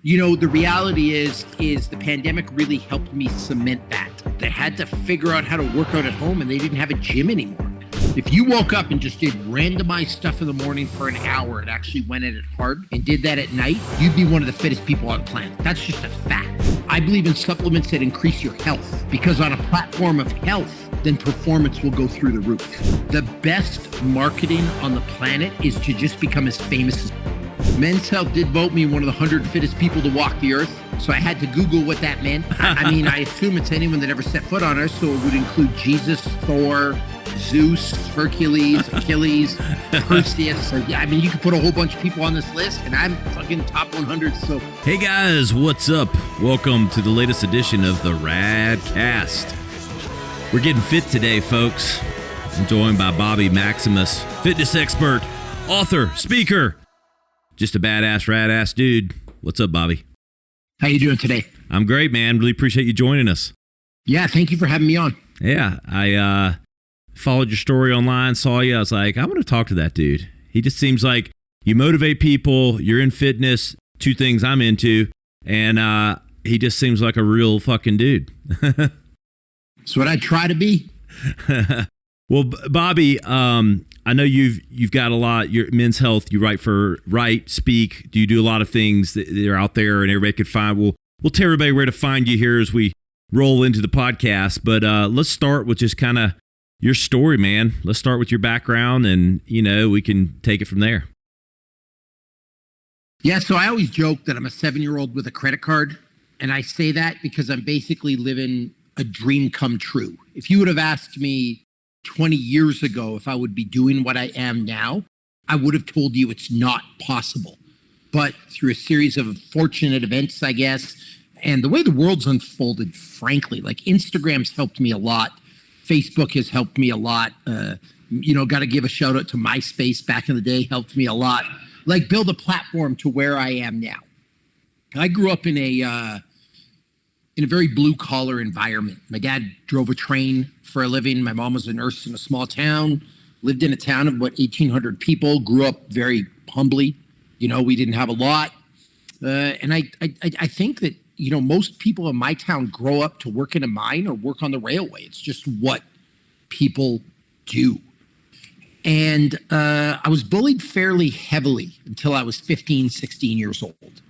The reality is the pandemic really helped me cement that. They had to figure out how to work out at home, and they didn't have a gym anymore. If you woke up and just did randomized stuff in the morning for an hour and actually went at it hard and did that at night, you'd be one of the fittest people on the planet. That's just a fact. I believe in supplements that increase your health, because on a platform of health, then performance will go through the roof. The best marketing on the planet is to just become as famous as Men's Health did vote me one of the 100 fittest people to walk the earth, so I had to Google what that meant. I assume it's anyone that ever set foot on Earth, so it would include Jesus, Thor, Zeus, Hercules, Achilles, Perseus. So, you could put a whole bunch of people on this list, and I'm fucking top 100. So, hey guys, what's up? Welcome to the latest edition of the Radcast. We're getting fit today, folks. I'm joined by Bobby Maximus, fitness expert, author, speaker. Just a badass, rad-ass dude. What's up, Bobby? How you doing today? I'm great, man. Really appreciate you joining us. Yeah, thank you for having me on. Yeah, I followed your story online, saw you. I was like, I want to talk to that dude. He just seems like you motivate people. You're in fitness, two things I'm into, and he just seems like a real fucking dude. That's what I try to be. Well, Bobby, I know you've got a lot. Your Men's Health, you write, speak. Do you do a lot of things that are out there and everybody could find? We'll tell everybody where to find you here as we roll into the podcast. But let's start with just kind of your story, man. Let's start with your background, and we can take it from there. Yeah, so I always joke that I'm a 7-year-old with a credit card, and I say that because I'm basically living a dream come true. If you would have asked me 20 years ago if I would be doing what I am now, I would have told you it's not possible. But through a series of fortunate events, I guess, and the way the world's unfolded, frankly, like Instagram's helped me a lot. Facebook has helped me a lot. Got to give a shout out to MySpace back in the day, helped me a lot. Like build a platform to where I am now. I grew up in a very blue collar environment. My dad drove a train for a living. My mom was a nurse in a small town, lived in a town of about 1,800 people, grew up very humbly. We didn't have a lot. And I think that, most people in my town grow up to work in a mine or work on the railway. It's just what people do. And I was bullied fairly heavily until I was 15, 16 years old.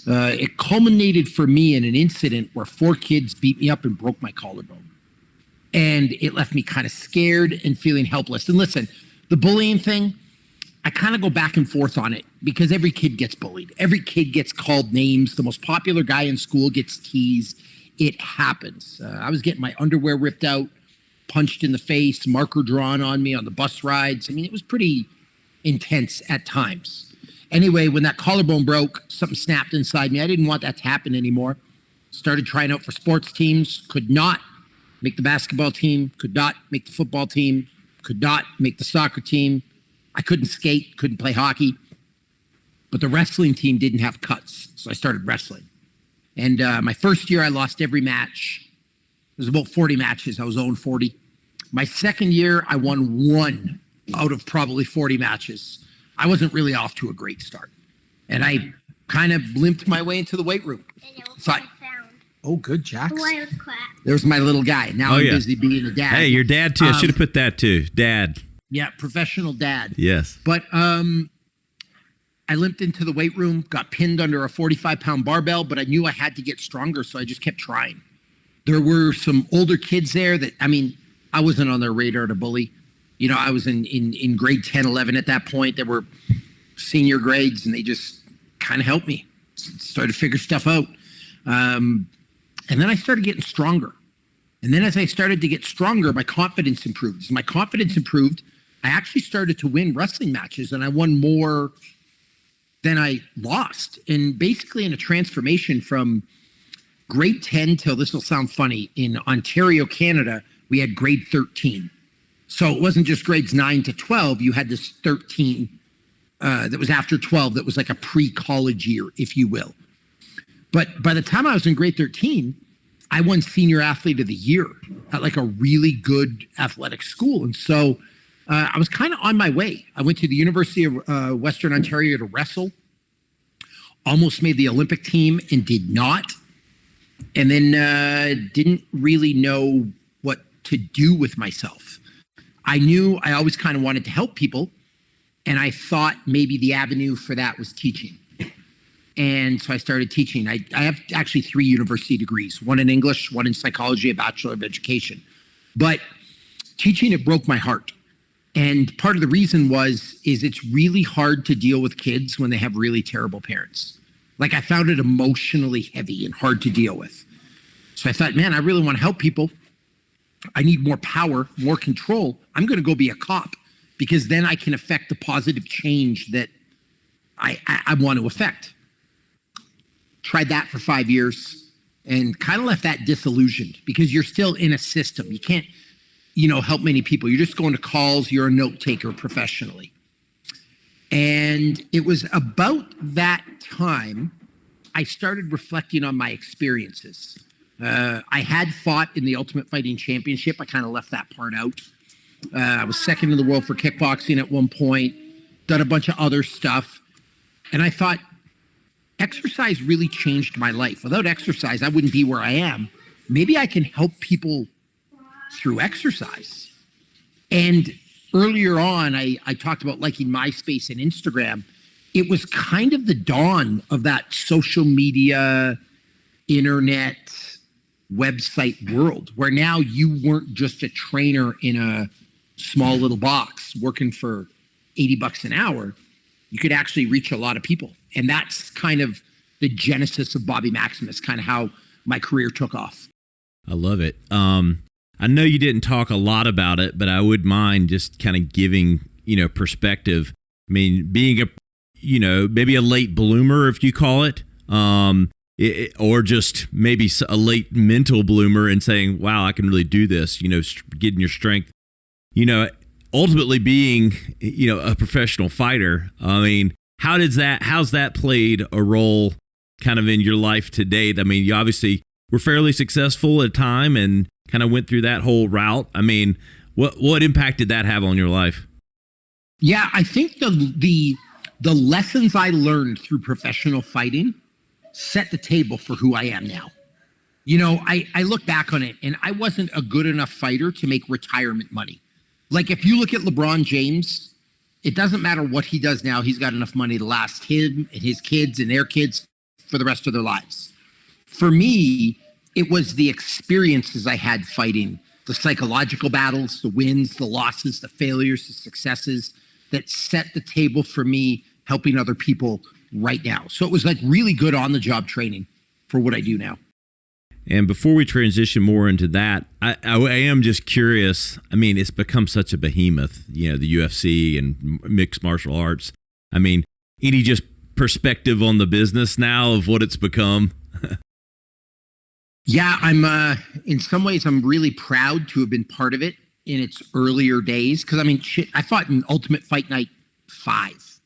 It culminated for me in an incident where 4 kids beat me up and broke my collarbone. And it left me kind of scared and feeling helpless. And listen, the bullying thing, I kind of go back and forth on it because every kid gets bullied. Every kid gets called names. The most popular guy in school gets teased. It happens. I was getting my underwear ripped out, punched in the face, marker drawn on me on the bus rides. It was pretty intense at times. Anyway, when that collarbone broke, something snapped inside me. I didn't want that to happen anymore. Started trying out for sports teams, could not make the basketball team, could not make the football team, could not make the soccer team. I couldn't skate, couldn't play hockey. But the wrestling team didn't have cuts, so I started wrestling. And my first year, I lost every match. It was about 40 matches. I was 0-40. My second year, I won 1 out of probably 40 matches. I wasn't really off to a great start. And I kind of limped my way into the weight room. Oh, good, Jax. There's my little guy. Now I'm busy being a dad. Hey, your dad, too. I should have put that, too. Dad. Yeah, professional dad. Yes. But I limped into the weight room, got pinned under a 45-pound barbell, but I knew I had to get stronger, so I just kept trying. There were some older kids there that, I wasn't on their radar to bully. I was in grade 10, 11 at that point. They were senior grades, and they just kind of helped me. Started to figure stuff out. And then I started getting stronger. And then as I started to get stronger, my confidence improved. As my confidence improved, I actually started to win wrestling matches, and I won more than I lost. And basically in a transformation from grade 10 till, this will sound funny, in Ontario, Canada, we had grade 13. So it wasn't just grades 9 to 12. You had this 13 that was after 12 that was like a pre-college year, if you will. But by the time I was in grade 13, I won Senior Athlete of the Year at like a really good athletic school. And so I was kind of on my way. I went to the University of Western Ontario to wrestle. almost made the Olympic team and did not. And then didn't really know what to do with myself. I knew I always kind of wanted to help people. And I thought maybe the avenue for that was teaching. And so I started teaching. I have actually 3 university degrees, one in English, one in psychology, a Bachelor of Education. But teaching, it broke my heart. And part of the reason is it's really hard to deal with kids when they have really terrible parents. Like, I found it emotionally heavy and hard to deal with. So I thought, man, I really want to help people. I need more power, more control. I'm going to go be a cop, because then I can affect the positive change that I want to affect. Tried that for 5 years and kind of left that disillusioned, because you're still in a system. You can't, help many people. You're just going to calls. You're a note taker professionally. And it was about that time I started reflecting on my experiences. I had fought in the Ultimate Fighting Championship. I kind of left that part out. I was second in the world for kickboxing at one point, done a bunch of other stuff. And I thought, exercise really changed my life. Without exercise, I wouldn't be where I am. Maybe I can help people through exercise. And earlier on, I talked about liking MySpace and Instagram. It was kind of the dawn of that social media, internet, website world, where now you weren't just a trainer in a small little box working for $80 an hour. You could actually reach a lot of people. And that's kind of the genesis of Bobby Maximus, kind of how my career took off. I love it. I know you didn't talk a lot about it, but I would mind just kind of giving, perspective. I mean, being maybe a late bloomer, if you call it, or just maybe a late mental bloomer and saying, wow, I can really do this, getting your strength, ultimately being, a professional fighter. I mean, how's that played a role kind of in your life to date? I mean, you obviously were fairly successful at a time and kind of went through that whole route. I mean, what impact did that have on your life? Yeah, I think the lessons I learned through professional fighting set the table for who I am now. I look back on it, and I wasn't a good enough fighter to make retirement money. Like, if you look at LeBron James, it doesn't matter what he does now. He's got enough money to last him and his kids and their kids for the rest of their lives. For me, it was the experiences I had fighting, the psychological battles, the wins, the losses, the failures, the successes that set the table for me helping other people right now. So it was like really good on-the-job training for what I do now. And before we transition more into that, I am just curious. I mean, it's become such a behemoth, the UFC and mixed martial arts. I mean, any just perspective on the business now of what it's become? Yeah, I'm in some ways, I'm really proud to have been part of it in its earlier days. Because, I mean, I fought in Ultimate Fight Night 5.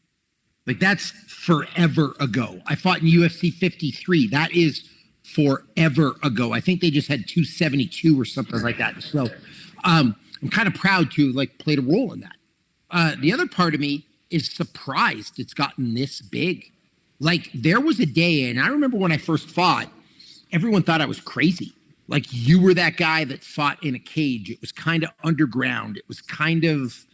Like, that's forever ago. I fought in UFC 53. That is forever ago. I think they just had 272 or something like that. So I'm kind of proud to have played a role in that. The other part of me is surprised it's gotten this big. Like, there was a day, and I remember when I first fought, everyone thought I was crazy. Like, you were that guy that fought in a cage. It was kind of underground. It was kind of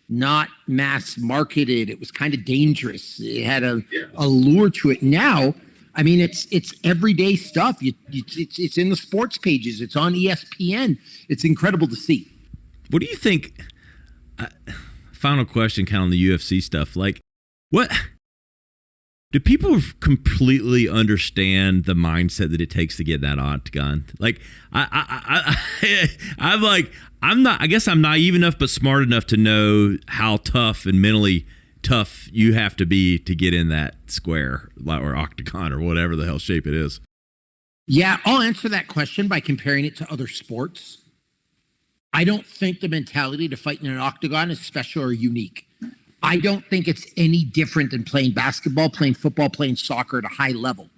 not mass marketed. It was kind of dangerous. It had a lure to it. Now, I mean, it's everyday stuff. It's in the sports pages. It's on ESPN. It's incredible to see. What do you think? Final question, kind of on the UFC stuff. Like, what do people completely understand the mindset that it takes to get that octagon? Like, I'm like, I guess I'm naive enough, but smart enough to know how tough and mentally tough you have to be to get in that square or octagon or whatever the hell shape it is. Yeah, I'll answer that question by comparing it to other sports. I don't think the mentality to fight in an octagon is special or unique. I don't think it's any different than playing basketball, playing football, playing soccer at a high level.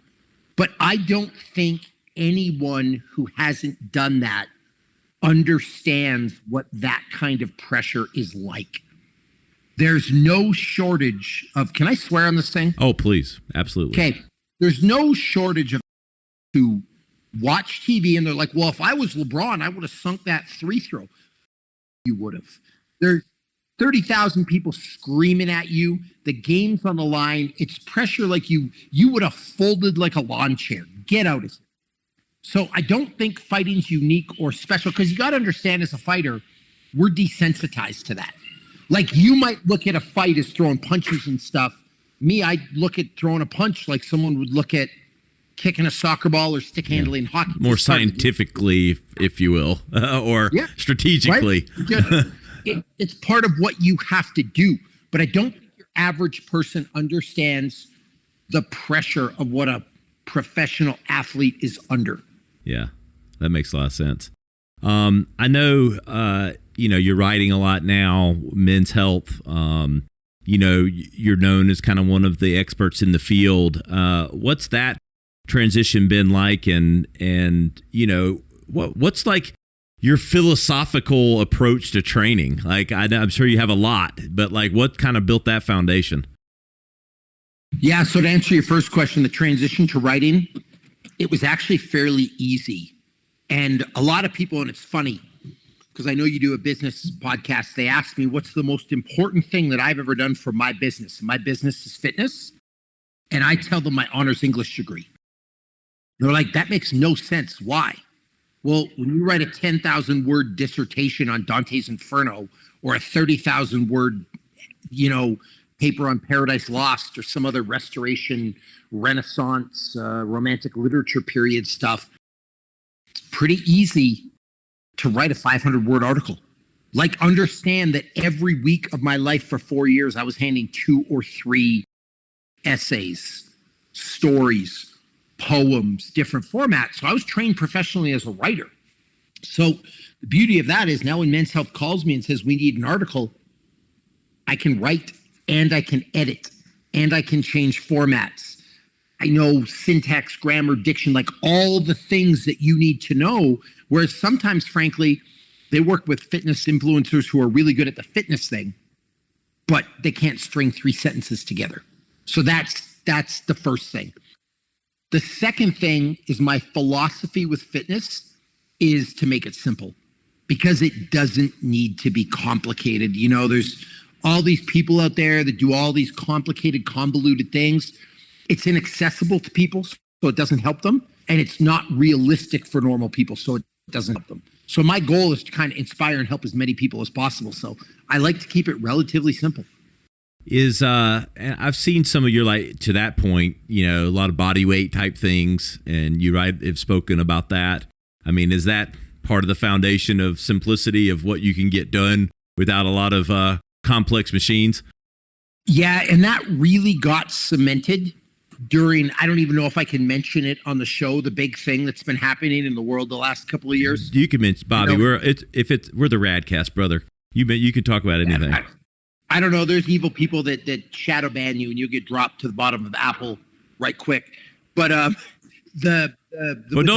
But I don't think anyone who hasn't done that understands what that kind of pressure is like. There's no shortage of, can I swear on this thing? Oh, please. Absolutely. Okay. there's no shortage of who watch TV and they're like, well, if I was LeBron, I would have sunk that free throw. You would have. There's 30,000 people screaming at you. The game's on the line. It's pressure like you would have folded like a lawn chair. Get out of here. So I don't think fighting's unique or special, because you got to understand, as a fighter, we're desensitized to that. Like, you might look at a fight as throwing punches and stuff. Me, I look at throwing a punch like someone would look at kicking a soccer ball or stick handling hockey. More scientifically, if you will, or strategically. Right? It's part of what you have to do. But I don't think your average person understands the pressure of what a professional athlete is under. Yeah, that makes a lot of sense. I know, you're writing a lot now, men's health. You're known as kind of one of the experts in the field. What's that transition been like? And what's like your philosophical approach to training? Like, I'm sure you have a lot, but like, what kind of built that foundation? Yeah. So to answer your first question, the transition to writing, it was actually fairly easy. And a lot of people, and it's funny, because I know you do a business podcast, they ask me, what's the most important thing that I've ever done for my business? My business is fitness. And I tell them my honors English degree. They're like, that makes no sense. Why? Well, when you write a 10,000 word dissertation on Dante's Inferno, or a 30,000 word, paper on Paradise Lost, or some other Restoration, Renaissance, romantic literature period stuff, it's pretty easy to write a 500 word article. Like, understand that every week of my life for 4 years, I was handing 2 or 3 essays, stories, poems, different formats. So I was trained professionally as a writer. So the beauty of that is, now when Men's Health calls me and says, we need an article, I can write and I can edit and I can change formats. I know syntax, grammar, diction, like all the things that you need to know. Whereas sometimes, frankly, they work with fitness influencers who are really good at the fitness thing, but they can't string 3 sentences together. So that's the first thing. The second thing is, my philosophy with fitness is to make it simple, because it doesn't need to be complicated. There's all these people out there that do all these complicated, convoluted things. It's inaccessible to people, so it doesn't help them. And it's not realistic for normal people, so it doesn't help them. So my goal is to kind of inspire and help as many people as possible. So I like to keep it relatively simple. I've seen some of your, like, to that point, a lot of body weight type things, and you have spoken about that. I mean, is that part of the foundation of simplicity of what you can get done without a lot of complex machines? Yeah, and that really got cemented during, I don't even know if I can mention it on the show, the big thing that's been happening in the world the last couple of years. You can mention, Bobby. We're the Radcast, brother. You can talk about anything. I don't know. There's evil people that shadow ban you, and you get dropped to the bottom of Apple right quick. But don't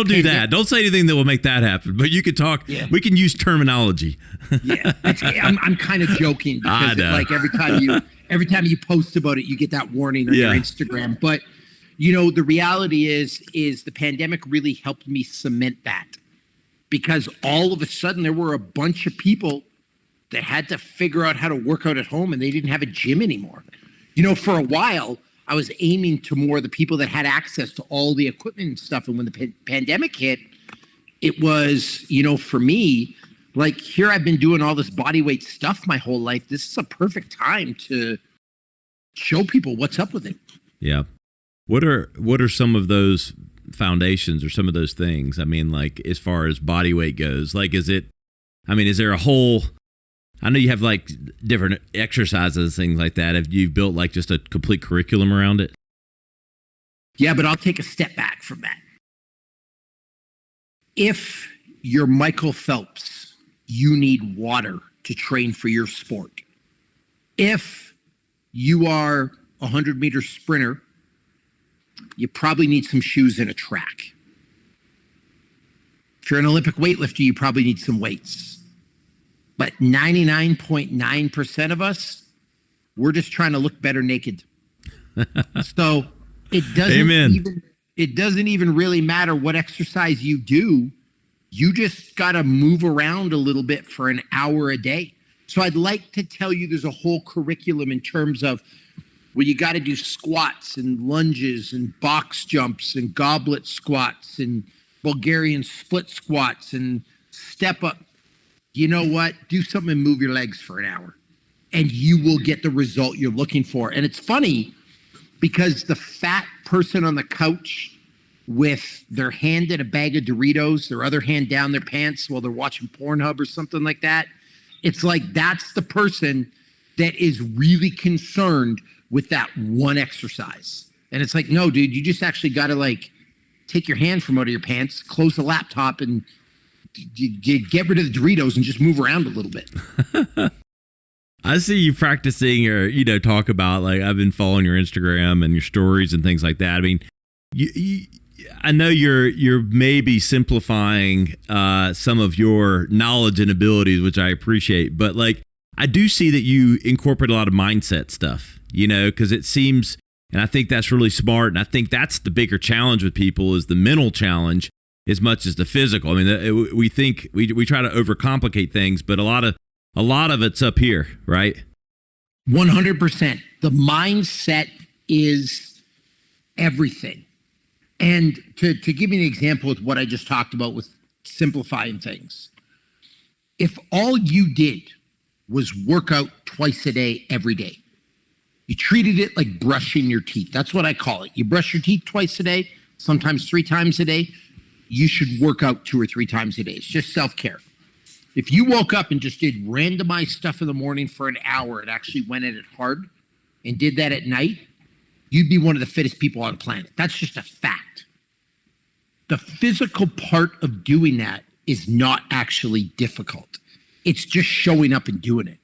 do that. Don't say anything that will make that happen. But you can talk. Yeah. We can use terminology. Yeah, I'm kind of joking, because like every time you post about it, you get that warning on your Instagram. But the reality is the pandemic really helped me cement that, because all of a sudden there were a bunch of people that had to figure out how to work out at home, and they didn't have a gym anymore. For a while, I was aiming to more the people that had access to all the equipment and stuff. And when the pandemic hit, it was, for me, like, here I've been doing all this body weight stuff my whole life. This is a perfect time to show people what's up with it. Yeah. What are some of those foundations or some of those things? I mean, like, as far as body weight goes, like, is there a whole, I know you have like different exercises, things like that. Have you built like just a complete curriculum around it? Yeah, but I'll take a step back from that. If you're Michael Phelps, you need water to train for your sport. If you are a 100-meter sprinter, you probably need some shoes and a track. If you're an Olympic weightlifter, you probably need some weights. But 99.9% of us, we're just trying to look better naked. So It doesn't Amen. even it doesn't even really matter what exercise you do. You just got to move around a little bit for an hour a day. So I'd like to tell you there's a whole curriculum in terms of where you got to do squats and lunges and box jumps and goblet squats and Bulgarian split squats and step up. You know what? Do something and move your legs for an hour and you will get the result you're looking for. And it's funny because the fat person on the couch with their hand in a bag of Doritos, their other hand down their pants while they're watching Pornhub or something like that, it's like that's the person that is really concerned with that one exercise. And it's like, no, dude, you just actually got to like take your hand from out of your pants, close the laptop, and get rid of the Doritos and just move around a little bit. I see you practicing or, talk about, like, I've been following your Instagram and your stories and things like that. I mean, I know you're maybe simplifying some of your knowledge and abilities, which I appreciate, but like I do see that you incorporate a lot of mindset stuff, because it seems, and I think that's really smart, and I think that's the bigger challenge with people is the mental challenge as much as the physical. I mean, we think we try to overcomplicate things, but a lot of it's up here, right? 100%. The mindset is everything. And to give you an example with what I just talked about with simplifying things, if all you did was work out twice a day, every day, you treated it like brushing your teeth. That's what I call it. You brush your teeth twice a day, sometimes 3 times a day. You should work out 2 or 3 times a day. It's just self-care. If you woke up and just did randomized stuff in the morning for an hour and actually went at it hard and did that at night, you'd be one of the fittest people on the planet. That's just a fact. The physical part of doing that is not actually difficult. It's just showing up and doing it.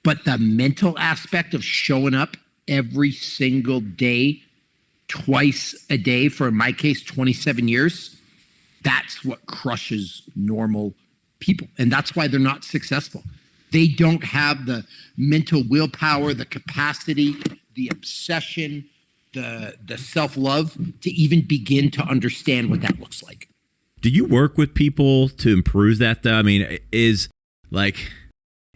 But the mental aspect of showing up every single day, twice a day, for in my case, 27 years, that's what crushes normal people. And that's why they're not successful. They don't have the mental willpower, the capacity, the obsession, the self-love to even begin to understand what that looks like. Do you work with people to improve that though? I mean, is like,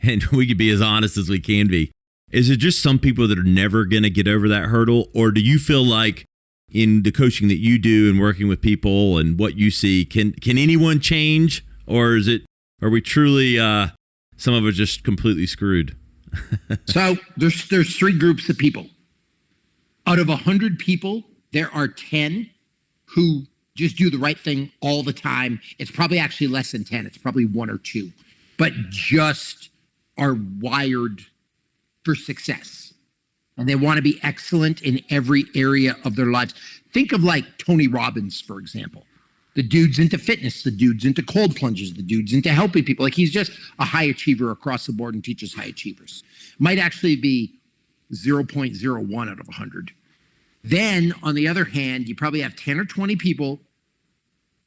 and we could be as honest as we can be, is it just some people that are never going to get over that hurdle? Or do you feel like in the coaching that you do and working with people and what you see, can anyone change? Or are we truly, some of us just completely screwed? So there's 3 groups of people. Out of 100 people, there are 10 who just do the right thing all the time. It's probably actually less than 10. It's probably 1 or 2, but just are wired for success. And they want to be excellent in every area of their lives. Think of like Tony Robbins, for example. The dude's into fitness, the dude's into cold plunges, the dude's into helping people. Like he's just a high achiever across the board and teaches high achievers. Might actually be 0.01 out of 100. Then on the other hand, you probably have 10 or 20 people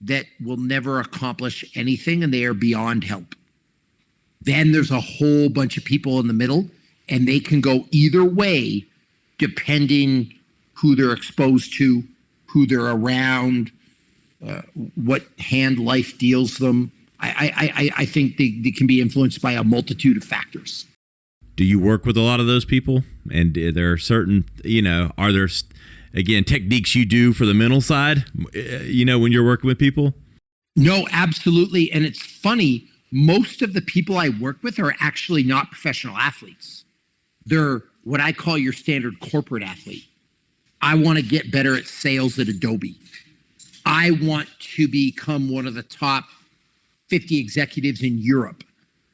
that will never accomplish anything and they are beyond help. Then there's a whole bunch of people in the middle and they can go either way depending who they're exposed to, who they're around, what hand life deals them. I think they can be influenced by a multitude of factors. Do you work with a lot of those people? And there are certain, are there, again, techniques you do for the mental side, when you're working with people? No, absolutely. And it's funny, most of the people I work with are actually not professional athletes. They're what I call your standard corporate athlete. I want to get better at sales at Adobe. I want to become one of the top 50 executives in Europe.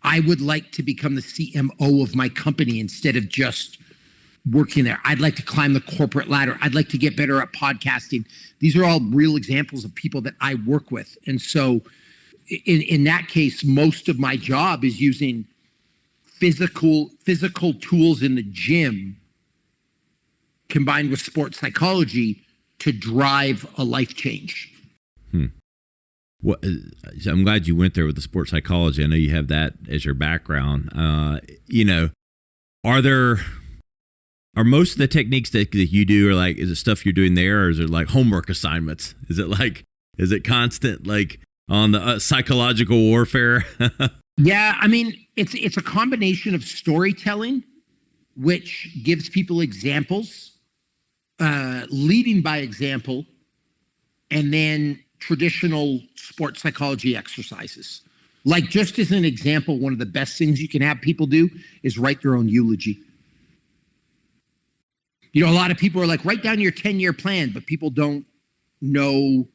I would like to become the CMO of my company instead of just working there. I'd like to climb the corporate ladder. I'd like to get better at podcasting. These are all real examples of people that I work with. And so in that case, most of my job is using physical tools in the gym combined with sports psychology to drive a life change. Well, I'm glad you went there with the sports psychology. I know you have that as your background. Are there Are most of the techniques that you do, or like, is it stuff you're doing there, or is it like homework assignments? Is it constant, like on the psychological warfare? Yeah, I mean, it's a combination of storytelling, which gives people examples, leading by example, and then traditional sports psychology exercises. Like, just as an example, one of the best things you can have people do is write their own eulogy. You know, a lot of people are like, write down your 10-year plan, but people don't know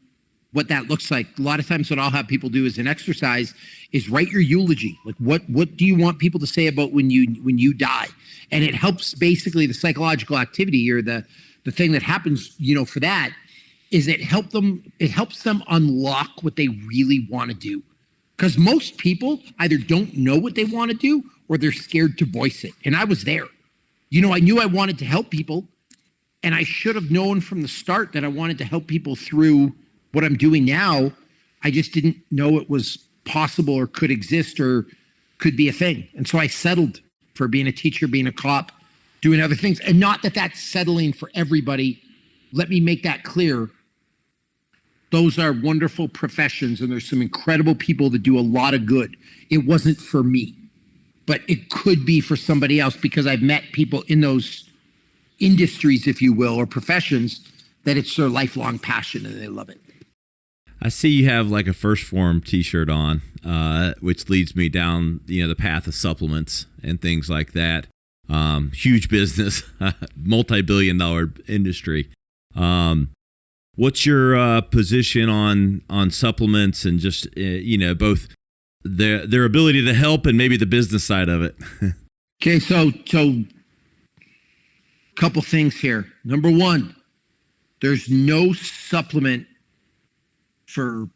what that looks like. A lot of times what I'll have people do as an exercise is write your eulogy. Like, what do you want people to say about when you die? And it helps, basically, the psychological activity, or the thing that happens, you know, for that is it helps them unlock what they really want to do. Because most people either don't know what they want to do, or they're scared to voice it. And I was there. You know, I knew I wanted to help people, and I should have known from the start that I wanted to help people through what I'm doing now. I just didn't know it was possible or could exist or could be a thing. And so I settled for being a teacher, being a cop, doing other things. And not that that's settling for everybody. Let me make that clear. Those are wonderful professions, and there's some incredible people that do a lot of good. It wasn't for me, but it could be for somebody else, because I've met people in those industries, if you will, or professions, that it's their lifelong passion and they love it. I see you have like a First Form t-shirt on, which leads me down, the path of supplements and things like that. Huge business, multi-billion-dollar industry. What's your position on supplements and just, both their ability to help and maybe the business side of it? Okay, so couple things here. Number one, there's no supplement for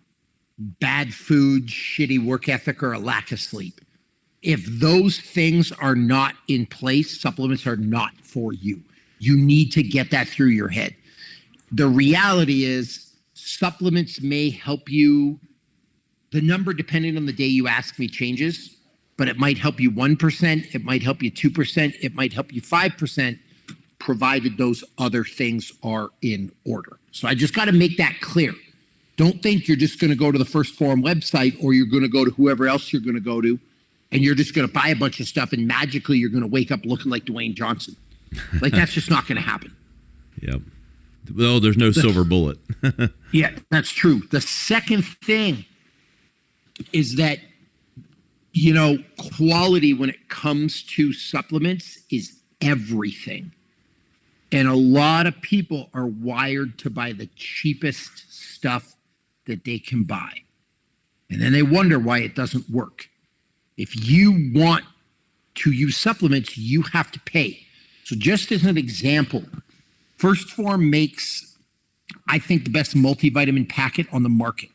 bad food, shitty work ethic, or a lack of sleep. If those things are not in place, supplements are not for you. You need to get that through your head. The reality is, supplements may help you. The number, depending on the day you ask me, changes, but it might help you 1%, it might help you 2%, it might help you 5%, provided those other things are in order. So I just got to make that clear. Don't think you're just going to go to the First Form website, or you're going to go to whoever else you're going to go to, and you're just going to buy a bunch of stuff and magically you're going to wake up looking like Dwayne Johnson. Like, that's just not going to happen. Yep. Well, there's no silver bullet. Yeah, that's true. The second thing is that, quality when it comes to supplements is everything. And a lot of people are wired to buy the cheapest stuff that they can buy. And then they wonder why it doesn't work. If you want to use supplements, you have to pay. So just as an example, First Form makes, I think, the best multivitamin packet on the market.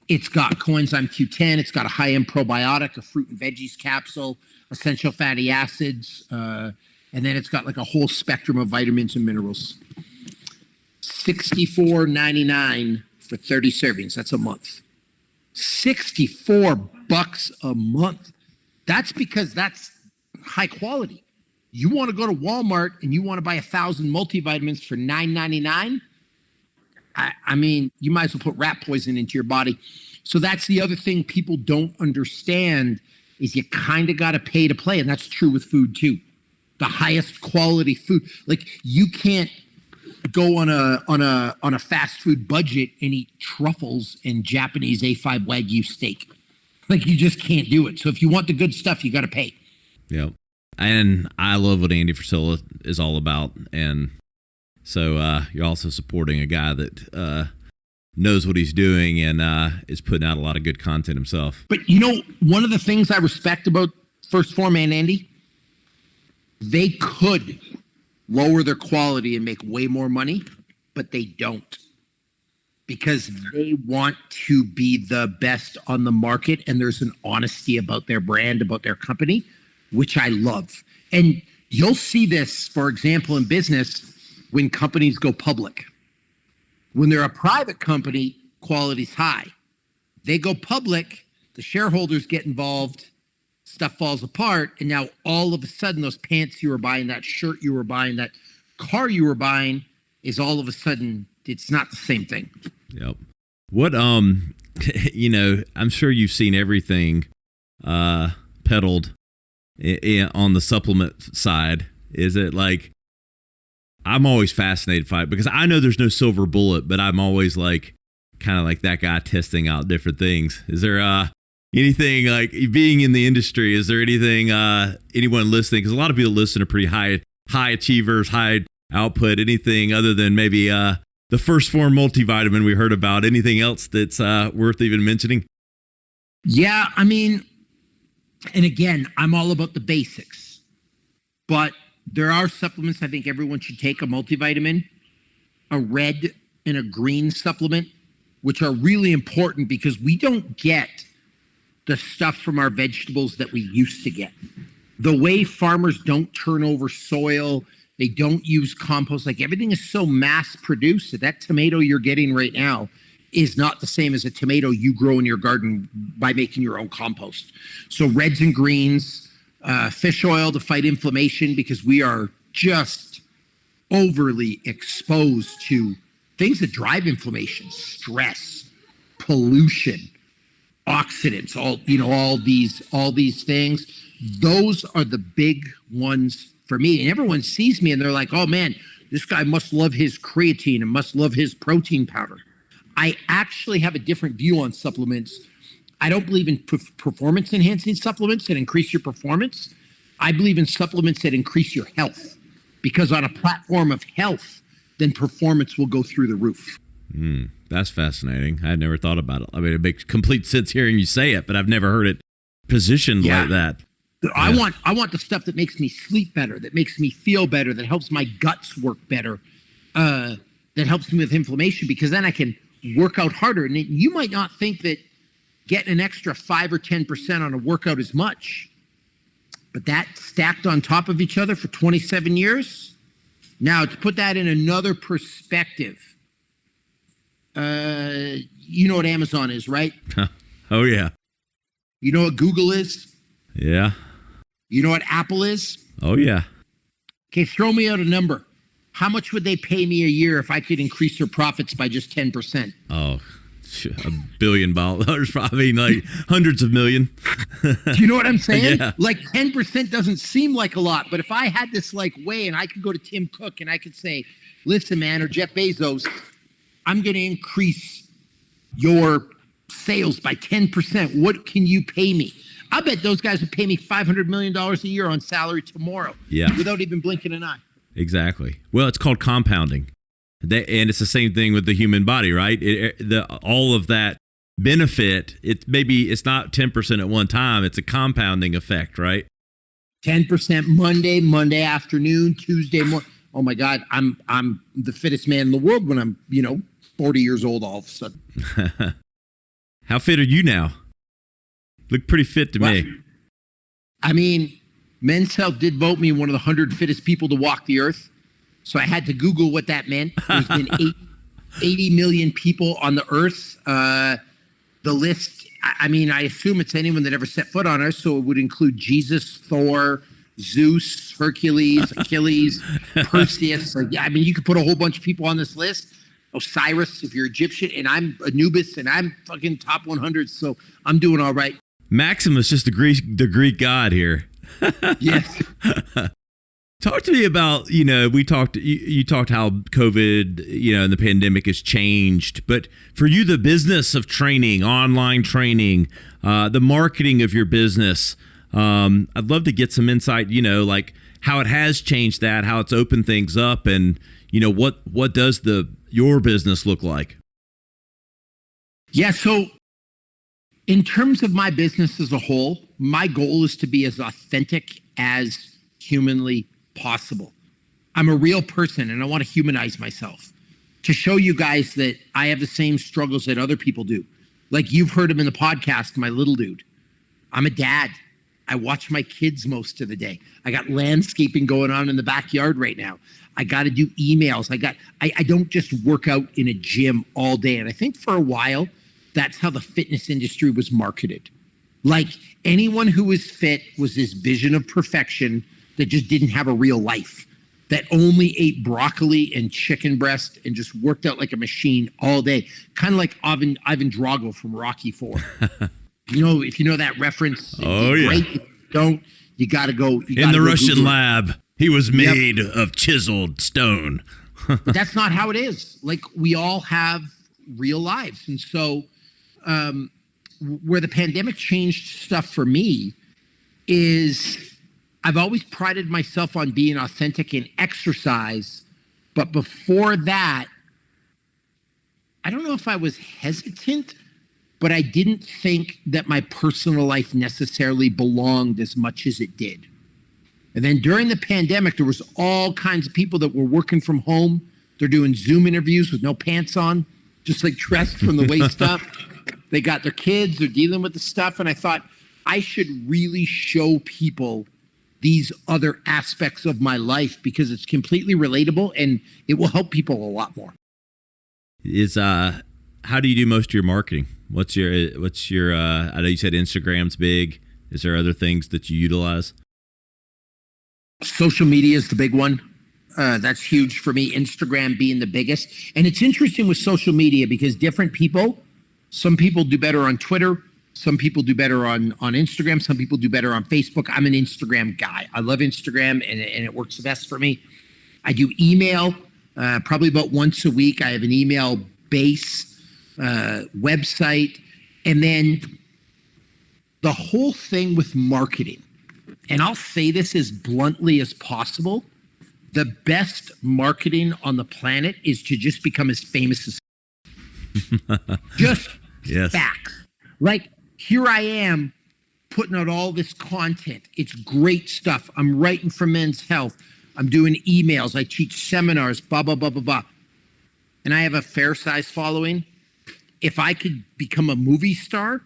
It's got coenzyme Q10, it's got a high-end probiotic, a fruit and veggies capsule, essential fatty acids, and then it's got like a whole spectrum of vitamins and minerals. $64.99 for 30 servings. That's a month. $64 a month. That's because that's high quality. You want to go to Walmart and you want to buy 1,000 multivitamins for $9.99? I mean, you might as well put rat poison into your body. So that's the other thing people don't understand, is you kind of got to pay to play. And that's true with food too. The highest quality food. Like, you can't go on a fast food budget and eat truffles and Japanese A5 Wagyu steak. Like, you just can't do it. So if you want the good stuff, you got to pay. Yep. And I love what Andy Frisella is all about. And so you're also supporting a guy that knows what he's doing and is putting out a lot of good content himself. But one of the things I respect about First Form and Andy, they could lower their quality and make way more money, but they don't, because they want to be the best on the market, and there's an honesty about their brand, about their company, which I love. And you'll see this, for example, in business when companies go public. When they're a private company, quality's high. They go public, the shareholders get involved, stuff falls apart. And now all of a sudden, those pants you were buying, that shirt you were buying, that car you were buying is all of a sudden, it's not the same thing. Yep. What, you know, I'm sure you've seen everything peddled on the supplement side. Is it like, I'm always fascinated by it because I know there's no silver bullet, but I'm always like, kind of like that guy testing out different things. Is there anything, like being in the industry, is there anything, anyone listening? Because a lot of people listen are pretty high achievers, high output, anything other than maybe the First Form multivitamin we heard about. Anything else that's worth even mentioning? Yeah, I mean, and again, I'm all about the basics, but there are supplements I think everyone should take: a multivitamin, a red and a green supplement, which are really important because we don't get the stuff from our vegetables that we used to get. The way farmers don't turn over soil, they don't use compost, like everything is so mass produced that tomato you're getting right now is not the same as a tomato you grow in your garden by making your own compost. So reds and greens, fish oil to fight inflammation, because we are just overly exposed to things that drive inflammation: stress, pollution, oxidants, all these things. Those are the big ones for me. And everyone sees me and they're like, oh man, this guy must love his creatine and must love his protein powder. I actually have a different view on supplements. I don't believe in performance enhancing supplements that increase your performance. I believe in supplements that increase your health, because on a platform of health, then performance will go through the roof. That's fascinating. I had never thought about it. I mean, it makes complete sense hearing you say it, but I've never heard it positioned like that. I want the stuff that makes me sleep better, that makes me feel better, that helps my guts work better, that helps me with inflammation, because then I can work out harder. And you might not think that getting an extra 5 or 10% on a workout is much, but that stacked on top of each other for 27 years. Now, to put that in another perspective, you know what Amazon is, right? Oh, yeah. You know what Google is? Yeah. You know what Apple is? Oh, yeah. Okay, throw me out a number. How much would they pay me a year if I could increase their profits by just 10%? Oh, $1 billion. I mean, like hundreds of million. Do you know what I'm saying? Yeah. Like 10% doesn't seem like a lot, but if I had this like way and I could go to Tim Cook and I could say, listen, man, or Jeff Bezos, I'm going to increase your sales by 10%. What can you pay me? I bet those guys would pay me $500 million a year on salary tomorrow. Yeah. Without even blinking an eye. Exactly. Well, it's called compounding. And it's the same thing with the human body, right? All of that benefit, it's not 10% at one time. It's a compounding effect, right? 10% Monday afternoon, Tuesday morning. Oh my God, I'm the fittest man in the world when I'm 40 years old all of a sudden. How fit are you now? Look pretty fit to me. I mean, Men's Health did vote me one of the 100 fittest people to walk the earth. So I had to Google what that meant. There's been 80 million people on the earth. The list, I mean, I assume it's anyone that ever set foot on Earth. So it would include Jesus, Thor, Zeus, Hercules, Achilles, Perseus. I mean, you could put a whole bunch of people on this list. Osiris, if you're Egyptian, and I'm Anubis, and I'm fucking top 100. So I'm doing all right. Maximus, just the Greek god here. Yes. Talk to me about, you talked how COVID, and the pandemic has changed, but for you, the business of training, online training, the marketing of your business, I'd love to get some insight, like how it has changed that, how it's opened things up, and, what does your business look like? Yeah. So in terms of my business as a whole, my goal is to be as authentic as humanly possible. I'm a real person and I want to humanize myself to show you guys that I have the same struggles that other people do. Like you've heard him in the podcast, my little dude. I'm a dad. I watch my kids most of the day. I got landscaping going on in the backyard right now. I got to do emails. I don't just work out in a gym all day. And I think for a while, that's how the fitness industry was marketed. Like anyone who was fit was this vision of perfection that just didn't have a real life, that only ate broccoli and chicken breast and just worked out like a machine all day. Kind of like Ivan Drago from Rocky IV. If you know that reference, oh yeah. Great. If you don't, you got to go. In the Russian lab, he was made of chiseled stone. But that's not how it is. Like, we all have real lives. And so where the pandemic changed stuff for me is I've always prided myself on being authentic in exercise. But before that, I don't know if I was hesitant, but I didn't think that my personal life necessarily belonged as much as it did. And then during the pandemic, there was all kinds of people that were working from home. They're doing Zoom interviews with no pants on, just like dressed from the waist up. They got their kids, they're dealing with the stuff. And I thought I should really show people these other aspects of my life because it's completely relatable and it will help people a lot more. How do you do most of your marketing? What's your I know you said Instagram's big. Is there other things that you utilize? Social media is the big one. That's huge for me, Instagram being the biggest. And it's interesting with social media because different people, some people do better on Twitter, some people do better on Instagram, some people do better on Facebook. I'm an Instagram guy. I love Instagram and it works the best for me. I do email probably about once a week. I have an email base website. And then the whole thing with marketing, and I'll say this as bluntly as possible, the best marketing on the planet is to just become as famous as just yes. Facts. Like, here I am putting out all this content. It's great stuff. I'm writing for Men's Health. I'm doing emails. I teach seminars, blah, blah, blah, blah, blah. And I have a fair size following. If I could become a movie star,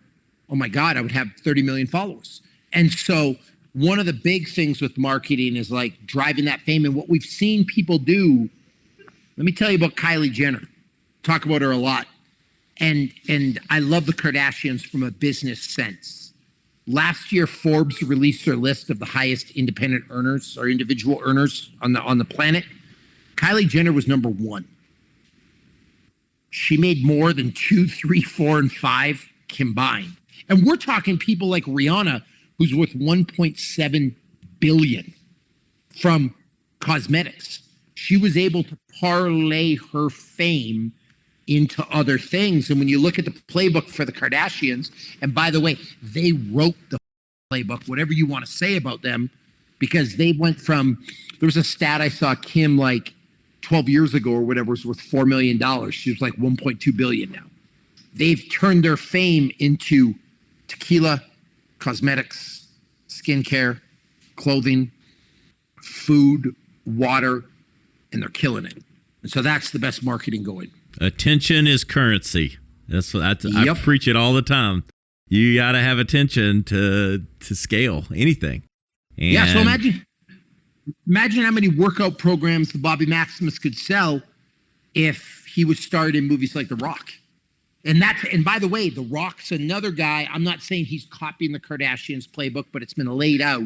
oh my God, I would have 30 million followers. And so one of the big things with marketing is like driving that fame. And what we've seen people do, let me tell you about Kylie Jenner. Talk about her a lot. And I love the Kardashians from a business sense. Last year, Forbes released their list of the highest independent earners or individual earners on the planet. Kylie Jenner was number one. She made more than 2, 3, 4, and 5 combined. And we're talking people like Rihanna, who's worth 1.7 billion from cosmetics. She was able to parlay her fame into other things. And when you look at the playbook for the Kardashians, and by the way, they wrote the playbook, whatever you want to say about them, because they went from, there was a stat I saw, Kim, like 12 years ago or whatever, was worth $4 million. She was like 1.2 billion now. They've turned their fame into tequila, cosmetics, skincare, clothing, food, water, and they're killing it. And so that's the best marketing going. Attention is currency. That's what Yep. I preach it all the time. You got to have attention to scale anything. And Yeah, so imagine how many workout programs the Bobby Maximus could sell if he was starred in movies like The Rock. And by the way, The Rock's another guy. I'm not saying he's copying the Kardashians playbook, but it's been laid out.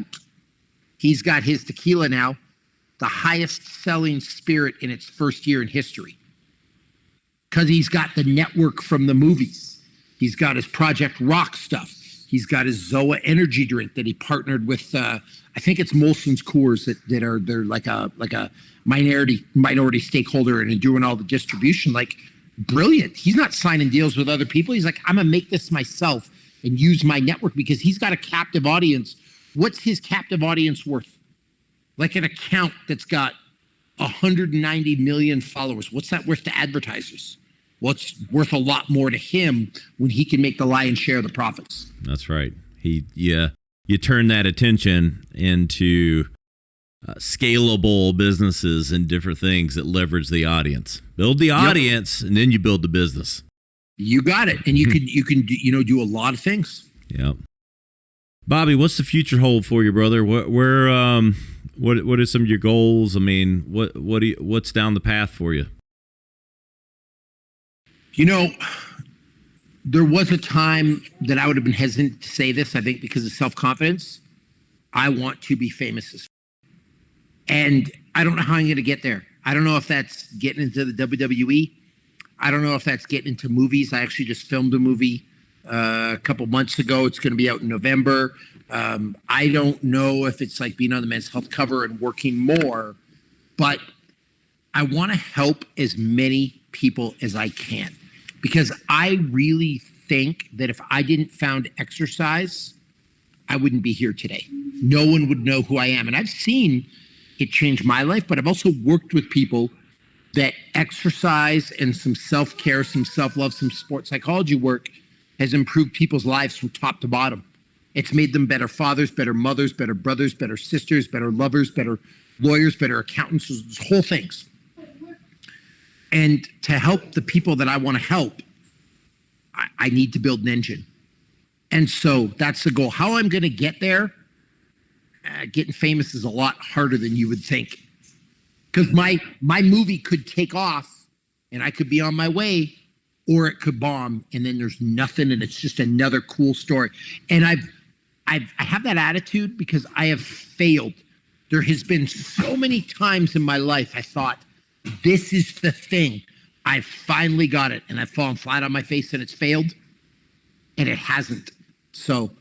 He's got his tequila now, the highest selling spirit in its first year in history. Because he's got the network from the movies. He's got his Project Rock stuff. He's got his Zoa energy drink that he partnered with. I think it's Molson's Coors they're like a minority stakeholder and doing all the distribution. Like, brilliant. He's not signing deals with other people. He's like, I'm gonna make this myself and use my network because he's got a captive audience. What's his captive audience worth? Like an account that's got 190 million followers. What's that worth to advertisers? Well, it's worth a lot more to him when he can make the lion's share of the profits. That's right. You turn that attention into scalable businesses and different things that leverage the audience. Build the audience, and then you build the business. You got it, and you can do a lot of things. Yeah. Bobby, what's the future hold for you, brother? What are some of your goals? I mean, what's down the path for you? There was a time that I would have been hesitant to say this, I think because of self-confidence. I want to be famous as and I don't know how I'm going to get there. I don't know if that's getting into the WWE. I don't know if that's getting into movies. I actually just filmed a movie a couple months ago. It's going to be out in November. I don't know if it's like being on the Men's Health cover and working more, but I want to help as many people as I can because I really think that if I didn't found exercise, I wouldn't be here today. No one would know who I am. And I've seen it change my life, but I've also worked with people that exercise and some self-care, some self-love, some sports psychology work has improved people's lives from top to bottom. It's made them better fathers, better mothers, better brothers, better sisters, better lovers, better lawyers, better accountants, whole things. And to help the people that I want to help, I need to build an engine. And so that's the goal. How I'm going to get there, getting famous is a lot harder than you would think. Because my movie could take off and I could be on my way, or it could bomb and then there's nothing and it's just another cool story. And I have that attitude because I have failed. There has been so many times in my life I thought, this is the thing. I finally got it. And I've fallen flat on my face and it's failed. And it hasn't. So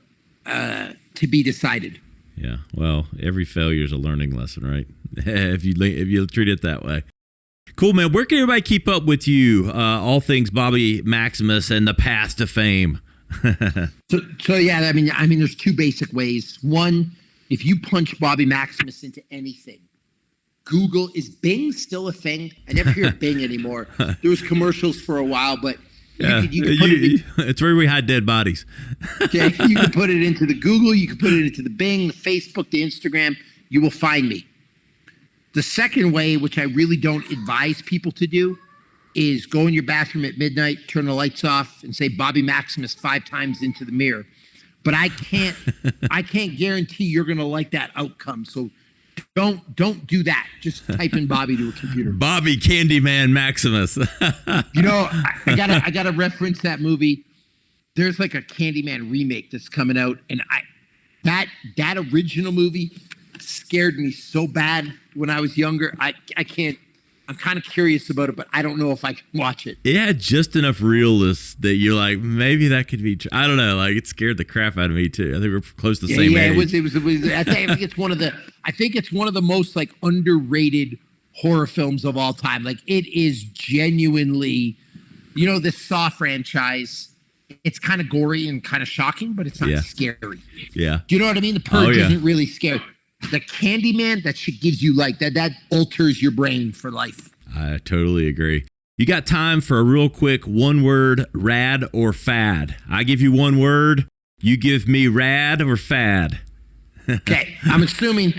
to be decided. Yeah. Well, every failure is a learning lesson, right? if you treat it that way. Cool, man. Where can everybody keep up with you? All things Bobby Maximus and the path to fame. So yeah, I mean, there's two basic ways. One, if you punch Bobby Maximus into anything, Google, is Bing still a thing? I never hear Bing anymore. There was commercials for a while, but you could put it it's where we hide dead bodies. Okay, you can put it into the Google, you can put it into the Bing, the Facebook, the Instagram. You will find me. The second way, which I really don't advise people to do, is go in your bathroom at midnight, turn the lights off, and say Bobby Maximus 5 times into the mirror. But I can't guarantee you're going to like that outcome. So don't do that. Just type in Bobby to a computer. Bobby Candyman Maximus. You know, I gotta reference that movie. There's like a Candyman remake that's coming out, and that original movie scared me so bad when I was younger. I can't. I'm kind of curious about it, but I don't know if I can watch it. It had just enough realness that you're like, maybe that could be. I don't know. Like, it scared the crap out of me too. I think we're close to the same age. It was. I think it's one of the most like underrated horror films of all time. Like, it is genuinely, this Saw franchise. It's kind of gory and kind of shocking, but it's not scary. Yeah. Do you know what I mean? The Purge isn't really scary. The Candyman, that shit gives you like that alters your brain for life. I totally agree. You got time for a real quick 1-word rad or fad? I give you 1 word. You give me rad or fad. Okay. I'm assuming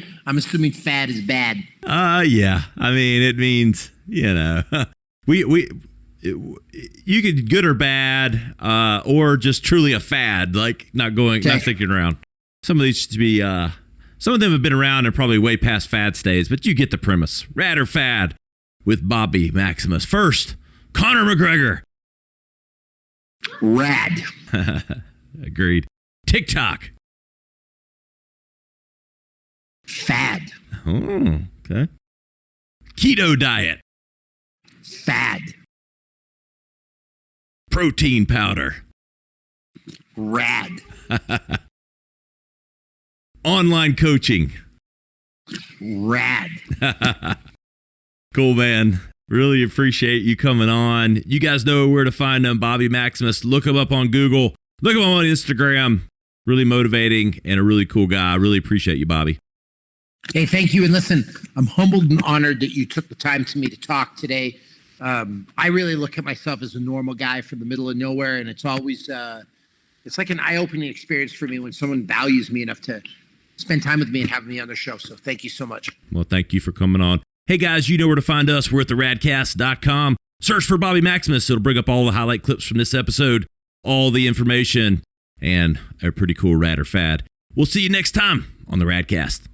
fad is bad. Yeah. I mean, it means, we you could good or bad, or just truly a fad, like not sticking around. Some of these should be, some of them have been around and probably way past fad stage, but you get the premise. Rad or fad with Bobby Maximus. First, Conor McGregor. Rad. Agreed. TikTok. Fad. Oh, okay. Keto Diet. Fad. Protein powder. Rad. Online coaching. Rad. Cool, man. Really appreciate you coming on. You guys know where to find him, Bobby Maximus. Look him up on Google. Look him up on Instagram. Really motivating and a really cool guy. I really appreciate you, Bobby. Hey, thank you. And listen, I'm humbled and honored that you took the time to me to talk today. I really look at myself as a normal guy from the middle of nowhere, and it's always it's like an eye-opening experience for me when someone values me enough to spend time with me and have me on their show. So thank you so much. Well, thank you for coming on. Hey, guys, you know where to find us. We're at theradcast.com. Search for Bobby Maximus. It'll bring up all the highlight clips from this episode, all the information, and a pretty cool rad or fad. We'll see you next time on the Radcast.